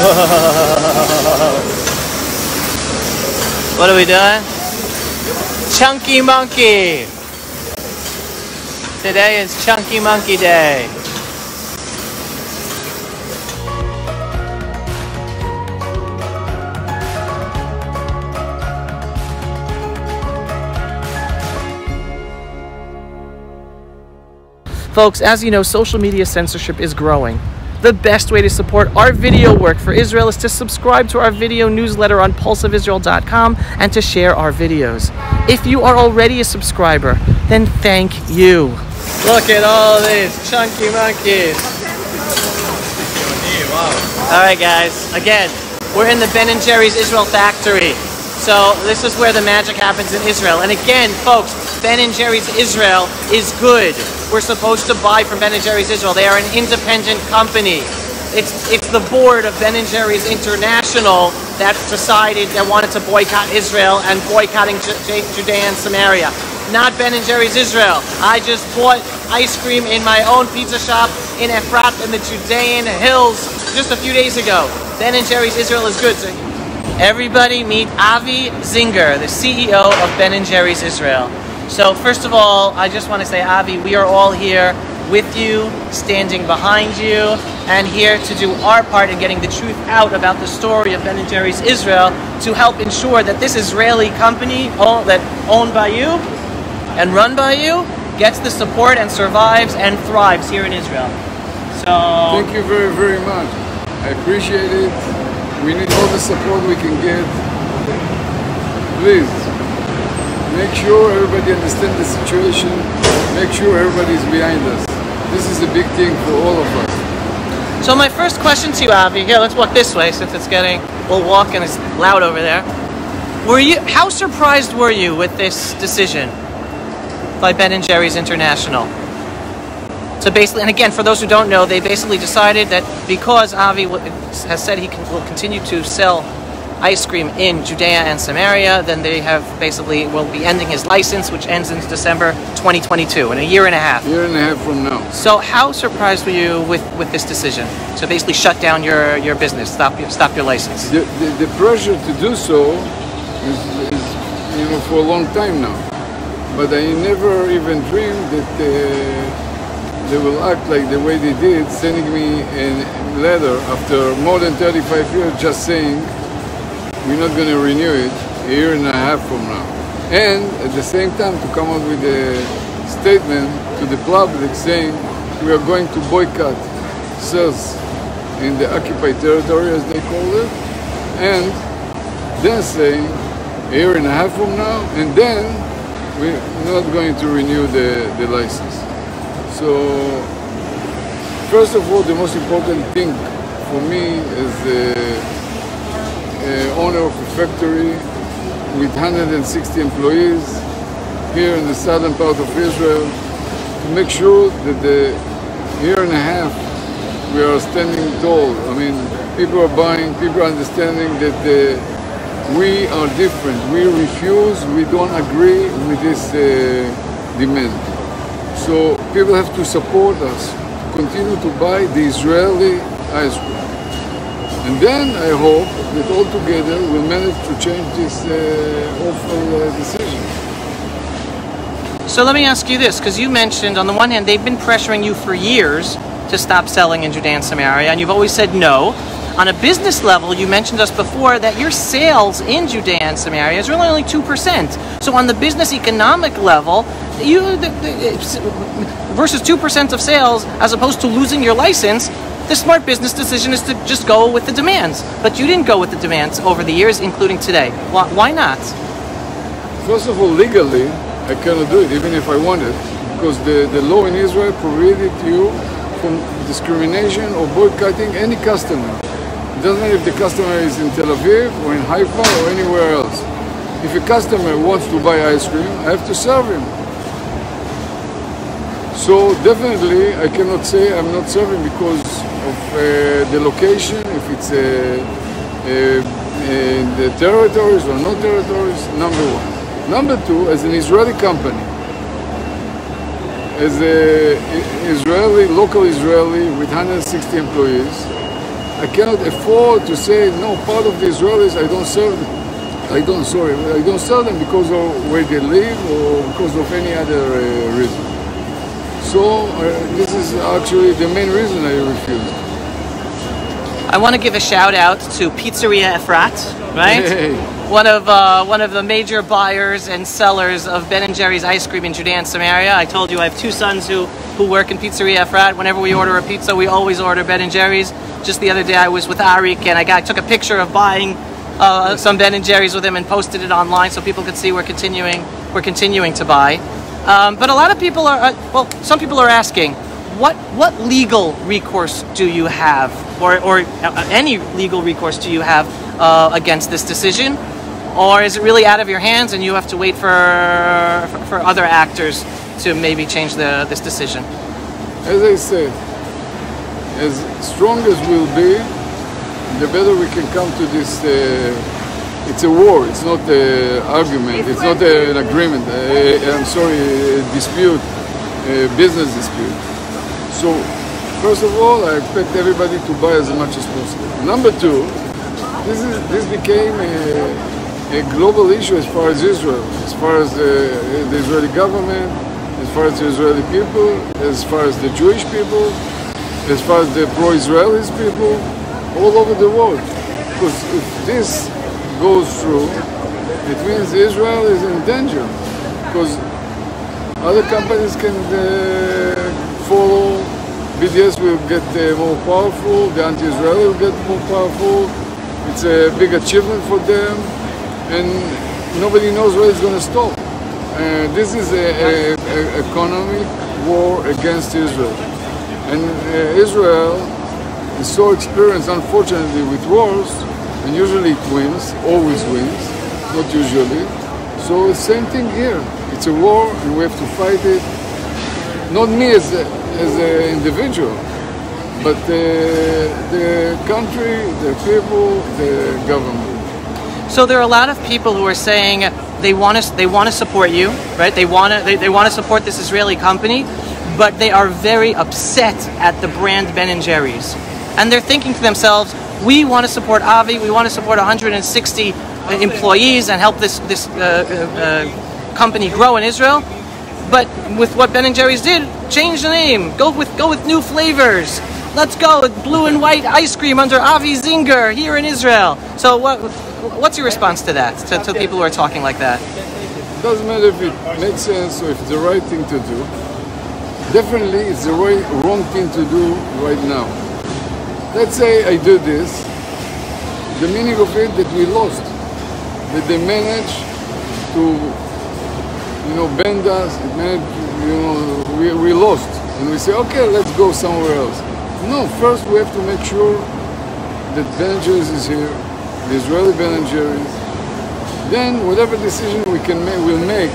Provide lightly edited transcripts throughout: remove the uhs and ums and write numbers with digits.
What are we doing? Chunky Monkey! Today is Chunky Monkey Day. Folks, as you know, social media censorship is growing. The best way to support our video work for Israel is to subscribe to our video newsletter on pulseofisrael.com and to share our videos. If you are already a subscriber, then thank you. Look at all these chunky monkeys. Alright guys, again, we're in the Ben & Jerry's Israel factory. So this is where the magic happens in Israel. And again, folks, Ben & Jerry's Israel is good. We're supposed to buy from Ben & Jerry's Israel. They are an independent company. It's the board of Ben & Jerry's International that decided they wanted to boycott Israel and boycotting Judea and Samaria. Not Ben & Jerry's Israel. I just bought ice cream in my own pizza shop in Efrat in the Judean Hills just a few days ago. Ben & Jerry's Israel is good. So everybody meet Avi Zinger, the CEO of Ben & Jerry's Israel. So first of all, I just want to say, Avi, we are all here with you, standing behind you, and here to do our part in getting the truth out about the story of Ben & Jerry's Israel to help ensure that this Israeli company owned by you and run by you gets the support and survives and thrives here in Israel. So thank you very, very much. I appreciate it. We need all the support we can get. Please, make sure everybody understands the situation. Make sure everybody is behind us. This is a big thing for all of us. So my first question to you, Avi, here, let's walk this way since we'll walk and it's loud over there. How surprised were you with this decision by Ben & Jerry's International? So basically, and again, for those who don't know, they basically decided that because Avi has said he will continue to sell ice cream in Judea and Samaria, then they will be ending his license, which ends in December 2022, in a year and a half. Year and a half from now. So how surprised were you with this decision to basically shut down your business, stop your license? The pressure to do so is for a long time now. But I never even dreamed that they will act like the way they did, sending me a letter after more than 35 years just saying we're not going to renew it a year and a half from now. And at the same time to come up with a statement to the public saying we are going to boycott sales in the occupied territory, as they call it, and then saying a year and a half from now, and then we're not going to renew the license. So, first of all, the most important thing for me is the owner of a factory with 160 employees here in the southern part of Israel to make sure that the year and a half we are standing tall. I mean, people are buying, people are understanding that we are different. We refuse, we don't agree with this demand. So people have to support us, to continue to buy the Israeli ice cream. And then I hope that all together we'll manage to change this awful decision. So let me ask you this, because you mentioned on the one hand they've been pressuring you for years to stop selling in Judea and Samaria, and you've always said no. On a business level, you mentioned us before that your sales in Judea and Samaria is really only 2%. So on the business economic level, versus 2% of sales, as opposed to losing your license, the smart business decision is to just go with the demands. But you didn't go with the demands over the years, including today. Why not? First of all, legally, I cannot do it, even if I wanted, because the law in Israel prohibited you from discrimination or boycotting any customer. It doesn't matter if the customer is in Tel Aviv or in Haifa or anywhere else. If a customer wants to buy ice cream, I have to serve him. So definitely I cannot say I'm not serving because of the location, if it's in the territories or not territories, number one. Number two, as an Israeli company, as a local Israeli with 160 employees, I cannot afford to say no. Part of the Israelis, I don't serve them. I don't serve them because of where they live or because of any other reason. So this is actually the main reason I refused. I want to give a shout out to Pizzeria Efrat, right? Hey. One of the major buyers and sellers of Ben & Jerry's ice cream in Judea and Samaria. I told you I have two sons who work in Pizzeria Efrat. Whenever we order a pizza, we always order Ben & Jerry's. Just the other day, I was with Arik and I took a picture of buying some Ben & Jerry's with him and posted it online so people could see we're continuing to buy. But a lot of people are, some people are asking, what legal recourse do you have, or any legal recourse do you have against this decision, or is it really out of your hands and you have to wait for other actors to maybe change this decision? As I said, as strong as we'll be, the better we can come to this. It's a war. It's not an argument. It's not an agreement. I'm sorry, a dispute, a business dispute. So, first of all, I expect everybody to buy as much as possible. Number two, this became a global issue as far as Israel, as far as the Israeli government, as far as the Israeli people, as far as the Jewish people, as far as the pro-Israelis people, all over the world. Because if this goes through, it means Israel is in danger. Because other companies can follow, BDS will get more powerful, the anti-Israeli will get more powerful. It's a big achievement for them, and nobody knows where it's going to stop. This is an economic war against Israel. And Israel is so experienced, unfortunately, with wars, and usually it wins, always wins, not usually. So same thing here. It's a war, and we have to fight it. Not me as an individual, but the country, the people, the government. So there are a lot of people who are saying they want to support you, right? They want to support this Israeli company, but they are very upset at the brand Ben & Jerry's. And they're thinking to themselves, we want to support Avi, we want to support 160 employees and help this company grow in Israel. But with what Ben & Jerry's did, change the name, go with new flavors. Let's go with blue and white ice cream under Avi Zinger here in Israel. So what's your response to that, to people who are talking like that? It doesn't matter if it makes sense or if it's the right thing to do. Definitely it's the wrong thing to do right now. Let's say I do this, the meaning of it that we lost, that they managed to, bend us, we lost, and we say, okay, let's go somewhere else. No, first we have to make sure that Ben & Jerry's is here, the Israeli Ben & Jerry's. Then whatever decision we'll make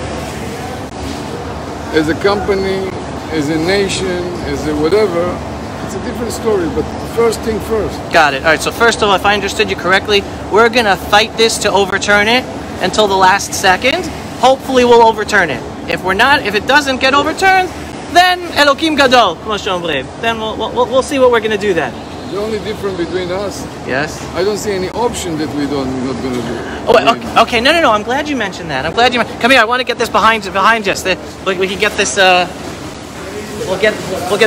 as a company, as a nation, as a whatever, it's a different story, but first thing first. Got it. All right, so first of all, if I understood you correctly, we're going to fight this to overturn it until the last second. Hopefully we'll overturn it. If it doesn't get overturned, then Elokim Gadol, then we'll see what we're going to do then. The only difference between us, yes, I don't see any option that we're not going to do. Oh, okay. No. I'm glad you mentioned that. Come here. I want to get this behind us. We can get this. We'll get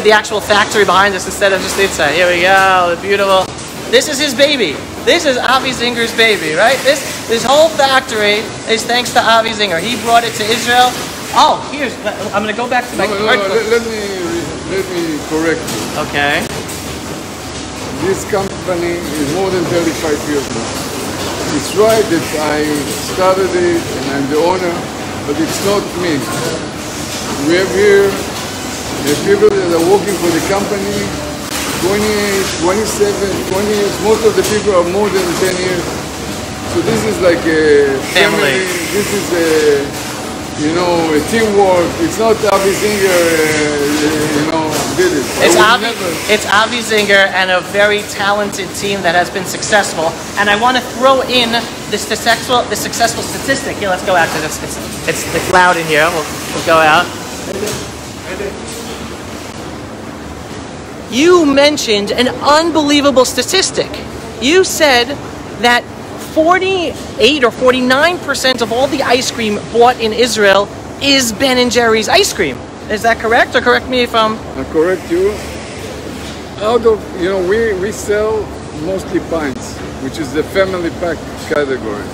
the actual factory behind us instead of just inside. Here we go. The beautiful. This is his baby. This is Avi Zinger's baby, right? This whole factory is thanks to Avi Zinger. He brought it to Israel. Oh, I'm going to go back to my. Let me correct you. Okay. This company is more than 35 years now. It's right that I started it and I'm the owner, but it's not me. We have here the people that are working for the company, 28, 27, 20 years. Most of the people are more than 10 years. So this is like a family. This is a teamwork. It's not Avi Zinger, did it. It's Avi Zinger and a very talented team that has been successful. And I want to throw in the successful statistic. Here, let's go out because it's loud in here. We'll go out. you mentioned an unbelievable statistic. You said that 48 or 49% of all the ice cream bought in Israel is Ben & Jerry's ice cream. Is that correct? Or correct me if I'm... I correct you. Out of, we sell mostly pints, which is the family pack category.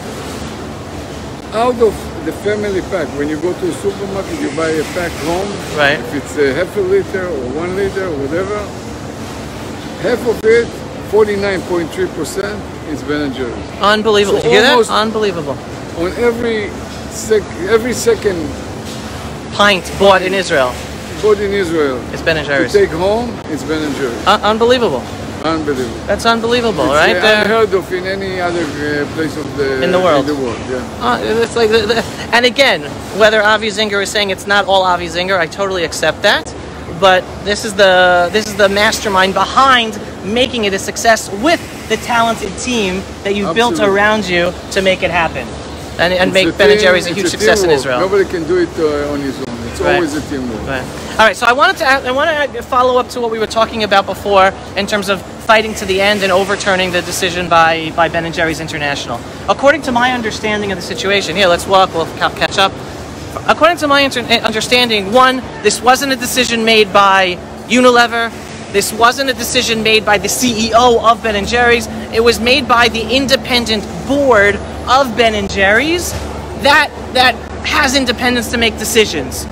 Out of the family pack, when you go to a supermarket, you buy a pack home. Right. If it's a half a liter or 1 liter or whatever, half of it, 49.3%, is Ben & Jerry's. Unbelievable. So Did you hear that? Unbelievable. On every second Pint bought in Israel. Bought in Israel. It's Ben & Jerry's. To take home, it's Ben & Jerry's. Unbelievable. Unbelievable. That's unbelievable, It's right there. unheard of in any other place of In the world. Yeah. It's like, and again, whether Avi Zinger is saying it's not all Avi Zinger, I totally accept that. But this is the mastermind behind making it a success with the talented team that you've built around you to make it happen, and make Ben & Jerry's a huge success in Israel. Nobody can do it on his own. It's always a teamwork. Right. All right. So I want to follow up to what we were talking about before in terms of fighting to the end and overturning the decision by Ben & Jerry's International. According to my understanding of the situation, here, let's walk, we'll catch up. According to my understanding, one, this wasn't a decision made by Unilever. This wasn't a decision made by the CEO of Ben & Jerry's. It was made by the independent board of Ben & Jerry's that has independence to make decisions.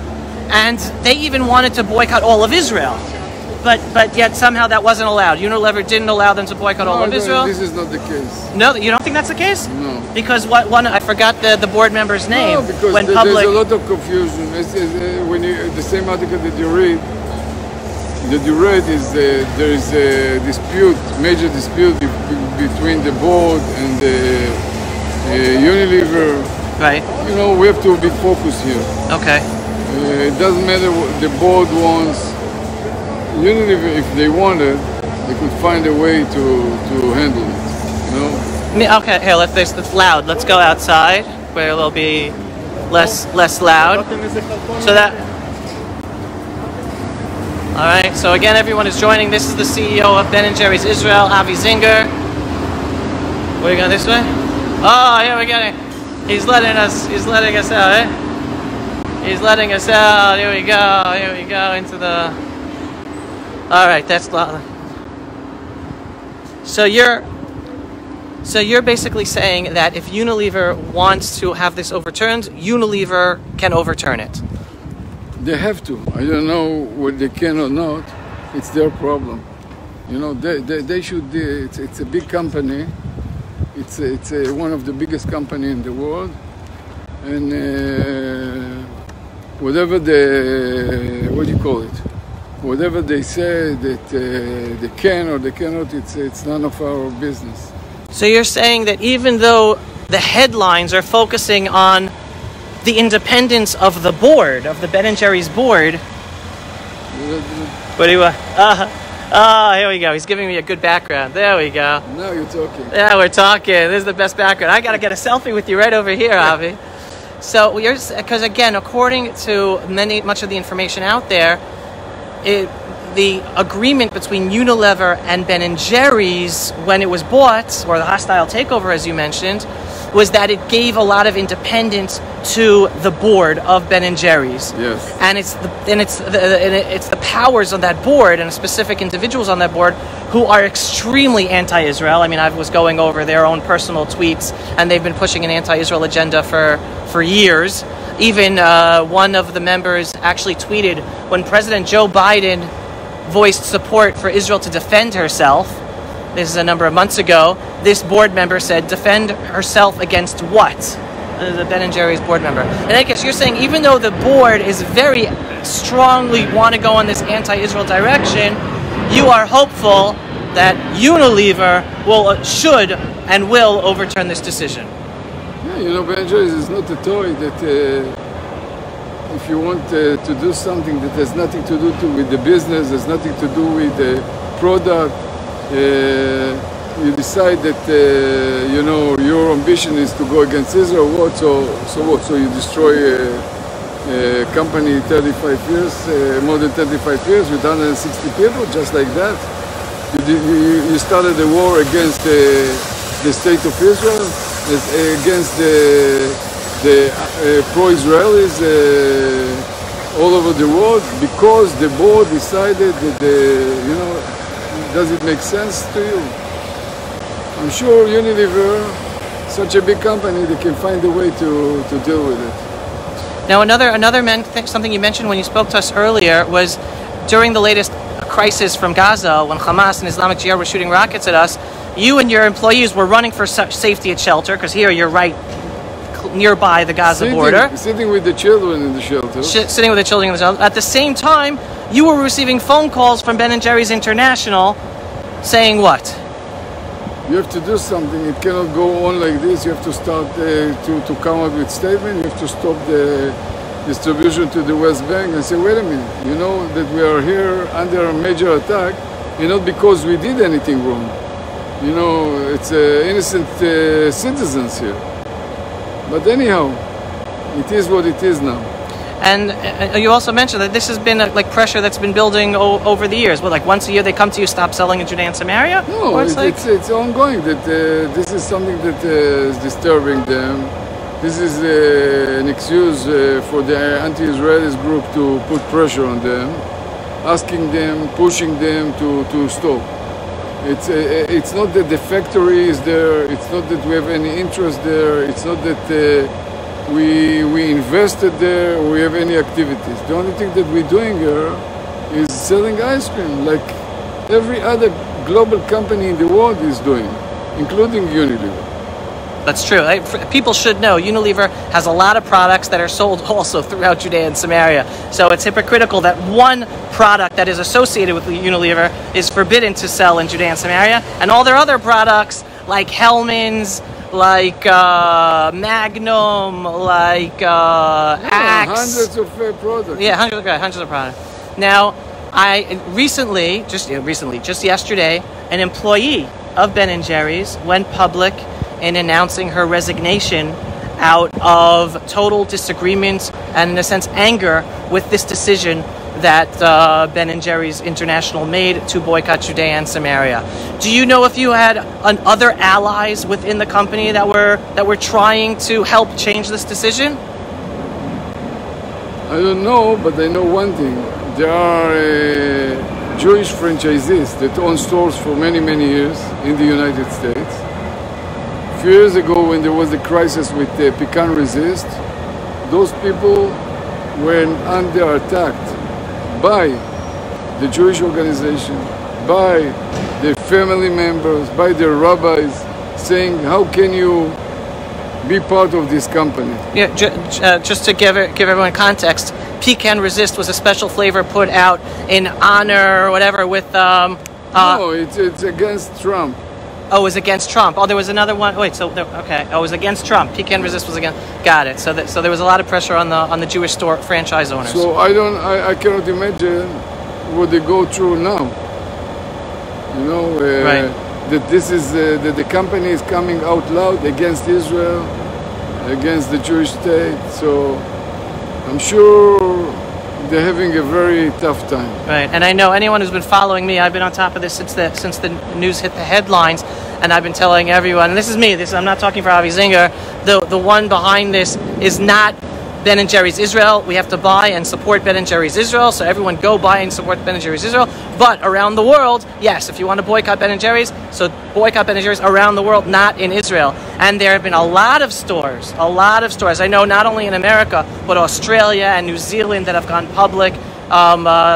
And they even wanted to boycott all of Israel. But yet somehow that wasn't allowed. Unilever didn't allow them to boycott all of Israel. This is not the case. No, you don't think that's the case? No. Because I forgot the board member's name. No, because there's a lot of confusion. When the same article that you read is there is a major dispute between the board and the Unilever. Right. We have to be focused here. Okay. It doesn't matter what the board wants. Unilever, if they wanted, they could find a way to handle it. Okay, here, it's loud. Let's go outside where it'll be less loud. So that. All right. So again, everyone is joining. This is the CEO of Ben & Jerry's Israel, Avi Zinger. Where are you going this way? Oh, here we go. He's letting us out, eh? He's letting us out. Here we go into the. All right, that's so you're basically saying that if Unilever wants to have this overturned, Unilever can overturn it. They have to. I don't know what they can or not. It's their problem. They should. It's a big company. It's one of the biggest company in the world, and whatever whatever they say that they can or they cannot, it's none of our business. So you're saying that even though the headlines are focusing on the independence of the board, of the Ben & Jerry's board... What do you want? Here we go. He's giving me a good background. There we go. Now you're talking. Yeah, we're talking. This is the best background. I got to get a selfie with you right over here, Avi. So, because again, according to much of the information out there, the agreement between Unilever and Ben & Jerry's when it was bought, or the hostile takeover, as you mentioned, was that it gave a lot of independence to the board of Ben & Jerry's. Yes. And it's the powers on that board and specific individuals on that board who are extremely anti-Israel. I mean, I was going over their own personal tweets, and they've been pushing an anti-Israel agenda for years. Even one of the members actually tweeted when President Joe Biden voiced support for Israel to defend herself. This is a number of months ago. This board member said, defend herself against what? The Ben & Jerry's board member. And I guess you're saying even though the board is very strongly want to go in this anti-Israel direction, you are hopeful that Unilever should and will overturn this decision. Yeah, Ben & Jerry's is not a toy that if you want to do something that has nothing to do with the business, has nothing to do with the product, you decide that your ambition is to go against Israel. So what? So you destroy company 35 years, more than 35 years with 160 people, just like that. You started a war against the state of Israel, against the pro-Israelis all over the world, because the board decided that, does it make sense to you? I'm sure Unilever, such a big company, they can find a way to deal with it. Now, something you mentioned when you spoke to us earlier was during the latest crisis from Gaza, when Hamas and Islamic Jihad were shooting rockets at us, you and your employees were running for safety at shelter, because here you're right nearby the Gaza border. Sitting with the children in the shelter. Sitting with the children in the shelter. At the same time, you were receiving phone calls from Ben & Jerry's International saying what? You have to do something. It cannot go on like this. You have to start to come up with statement. You have to stop the distribution to the West Bank and say, wait a minute, you know that we are here under a major attack, and not because we did anything wrong. You know, it's innocent citizens here. But anyhow, it is what it is now. And you also mentioned that this has been like pressure that's been building over the years. Well, like once a year they come to you, stop selling in Judea and Samaria? No, it's ongoing. That this is something that is disturbing them. This is an excuse for the anti-Israelis group to put pressure on them, asking them, pushing them to stop. It's not that the factory is there. It's not that we have any interest there. It's not that we invested there or we have any activities. The only thing that we're doing here is selling ice cream, like every other global company in the world is doing, including Unilever. That's true. People should know Unilever has a lot of products that are sold also throughout Judea and Samaria. So it's hypocritical that one product that is associated with Unilever is forbidden to sell in Judea and Samaria, and all their other products like Hellmann's, like Magnum, like Axe. Hundreds of products. Yeah, hundreds of products. Now, just yesterday, an employee of Ben & Jerry's went public in announcing her resignation out of total disagreement and, in a sense, anger with this decision that Ben & Jerry's International made to boycott Judea and Samaria. Do you know if you had other allies within the company that were trying to help change this decision? I don't know, but I know one thing. There are Jewish franchisees that own stores for many, many years in the United States. A few years ago, when there was a crisis with Pecan Resist, those people were under attack by the Jewish organization, by the family members, by the rabbis, saying, how can you be part of this company? Yeah, just to give everyone context, Pecan Resist was a special flavor put out in honor or whatever with... no, it's against Trump. Oh, it was against Trump. Oh, there was another one. Wait, okay. Oh, it was against Trump. Pecan Resist was against. Got it. So there was a lot of pressure on the Jewish store franchise owners. So I cannot imagine what they go through now. You know, right. That this is that the company is coming out loud against Israel, against the Jewish state. So I'm sure they're having a very tough time. Right, and I know anyone who's been following me, I've been on top of this since the news hit the headlines, and I've been telling everyone, and this is me, I'm not talking for Avi Zinger, the one behind this is not Ben & Jerry's Israel. We have to buy and support Ben & Jerry's Israel, so everyone go buy and support Ben & Jerry's Israel. But around the world, yes, if you want to boycott Ben & Jerry's, so boycott Ben & Jerry's around the world, not in Israel. And there have been a lot of stores. I know not only in America, but Australia and New Zealand that have gone public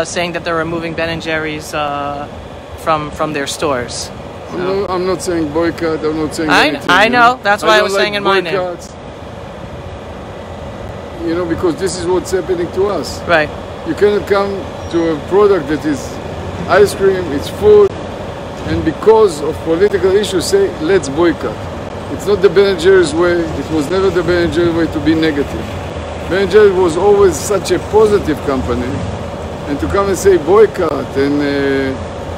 saying that they're removing Ben & Jerry's from their stores. So. I'm not saying boycott, I'm not saying anything. I know, that's why I was saying in my name. You know, because this is what's happening to us. Right. You cannot come to a product that is ice cream, it's food, and because of political issues say, let's boycott. It's not the Ben & Jerry's way, it was never the Ben & Jerry's way to be negative. Ben & Jerry's was always such a positive company, and to come and say boycott and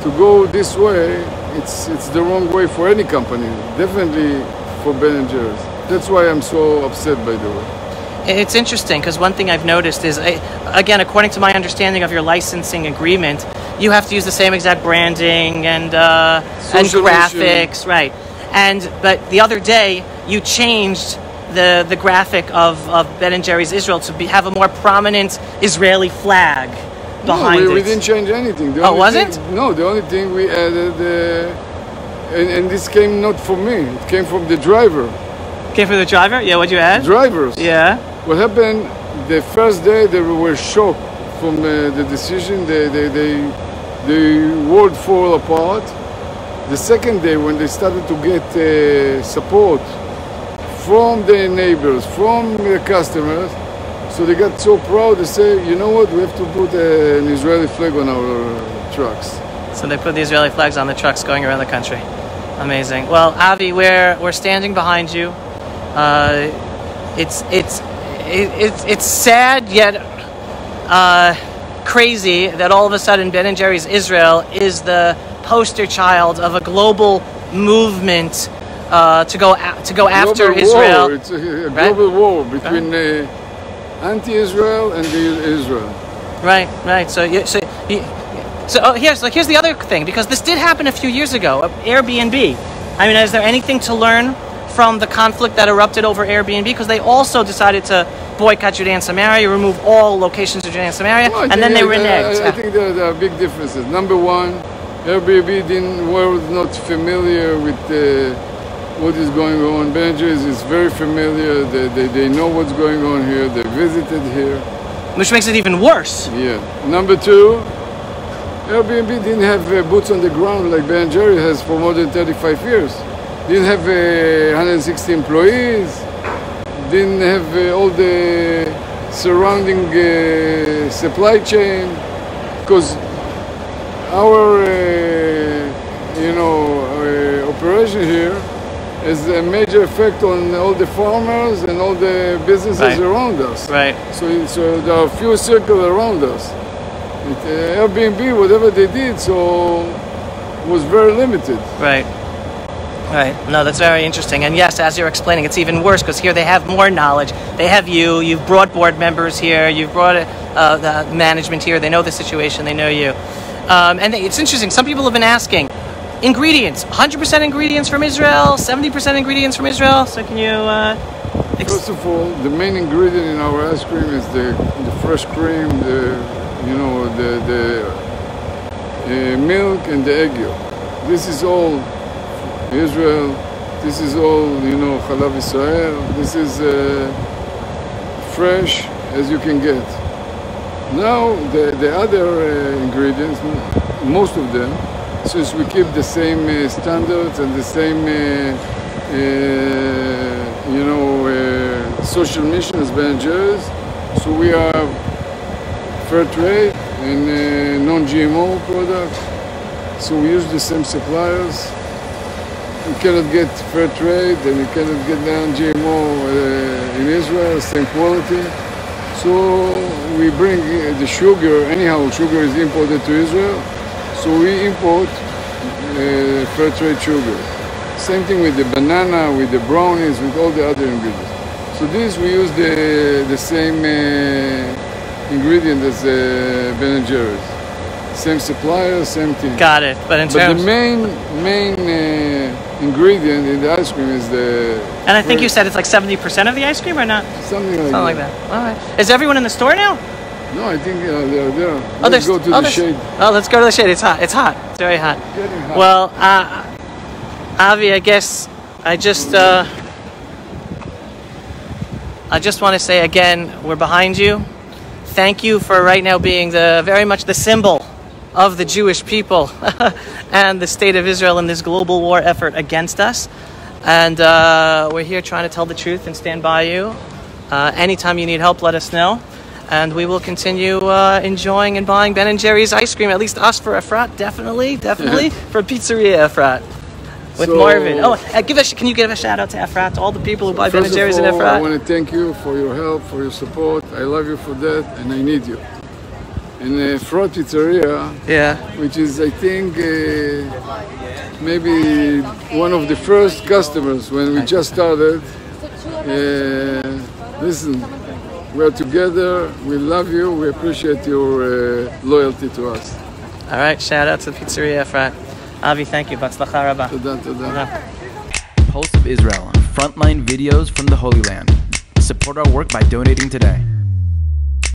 to go this way, it's the wrong way for any company, definitely for Ben & Jerry's. That's why I'm so upset, by the way. It's interesting because one thing I've noticed is, again, according to my understanding of your licensing agreement, you have to use the same exact branding and graphics, right? But the other day you changed the graphic of Ben & Jerry's Israel to have a more prominent Israeli flag behind it. We didn't change anything. The only thing we added, and this came not from me, it came from the driver. Came from the driver? Yeah, what'd you add? Drivers. Yeah. What happened, the first day they were shocked from the decision, the world fall apart. The second day when they started to get support from their neighbors, from the customers, so they got so proud to say, you know what, we have to put an Israeli flag on our trucks. So they put the Israeli flags on the trucks going around the country. Amazing. Well, Avi, we're standing behind you. It's sad yet crazy that all of a sudden Ben & Jerry's Israel is the poster child of a global movement to go after Israel. It's a global war between anti-Israel and Israel. Right. So here's the other thing, because this did happen a few years ago. Airbnb. I mean, is there anything to learn from the conflict that erupted over Airbnb? Because they also decided to boycott Judea Samaria, remove all locations of Judea Samaria, and then they reneged. I think there are big differences. Number one, Airbnb was not familiar with what is going on. Ben & Jerry's is very familiar. They know what's going on here. They visited here. Which makes it even worse. Yeah. Number two, Airbnb didn't have boots on the ground like Ben & Jerry has for more than 35 years. Didn't have 160 employees. Didn't have all the surrounding supply chain. Because our operation here has a major effect on all the farmers and all the businesses around us. Right. So there are a few circles around us. Airbnb, whatever they did, was very limited. Right. No, that's very interesting. And yes, as you're explaining, it's even worse because here they have more knowledge. They have you. You've brought board members here. You've brought the management here. They know the situation. They know you. And it's interesting. Some people have been asking, ingredients, 100% ingredients from Israel, 70% ingredients from Israel. So can you... First of all, the main ingredient in our ice cream is the fresh cream, the milk and the egg yolk. This is all Israel. This is all, Chalav Israel. This is fresh as you can get. Now, the other ingredients, most of them, since we keep the same standards and the same, social mission as Ben & Jerry's, so we are fair trade and non-GMO product. So we use the same suppliers. You cannot get fair trade and you cannot get non-GMO in Israel, same quality. So we bring the sugar, anyhow sugar is imported to Israel, so we import fair trade sugar. Same thing with the banana, with the brownies, with all the other ingredients. So this we use the same ingredient as Ben & Jerry's. Same supplier, same thing. Got it. But the main ingredient in the ice cream is the... And I think you said it's like 70% of the ice cream or not? Something like that. All right. Is everyone in the store now? No, I think they're there. Let's go to the shade. Oh, let's go to the shade. It's hot. It's hot. It's very hot. Getting hot. Well, Avi, I guess I just want to say again, we're behind you. Thank you for right now being very much the symbol of the Jewish people and the state of Israel in this global war effort against us. And we're here trying to tell the truth and stand by you. Anytime you need help, let us know. And we will continue enjoying and buying Ben & Jerry's ice cream, at least us for Efrat, definitely, for Pizzeria Efrat. With Marvin. Oh, can you give a shout out to Efrat, to all the people who buy Ben & Jerry's in Efrat? I want to thank you for your help, for your support. I love you for that, and I need you. And Efrat Pizzeria, which is, I think, maybe one of the first customers when we just started. Listen, We're together. We love you. We appreciate your loyalty to us. All right, shout out to the Pizzeria Efrat. Avi, thank you. Batzlacha rabba. Toda. Pulse of Israel, frontline videos from the Holy Land. Support our work by donating today.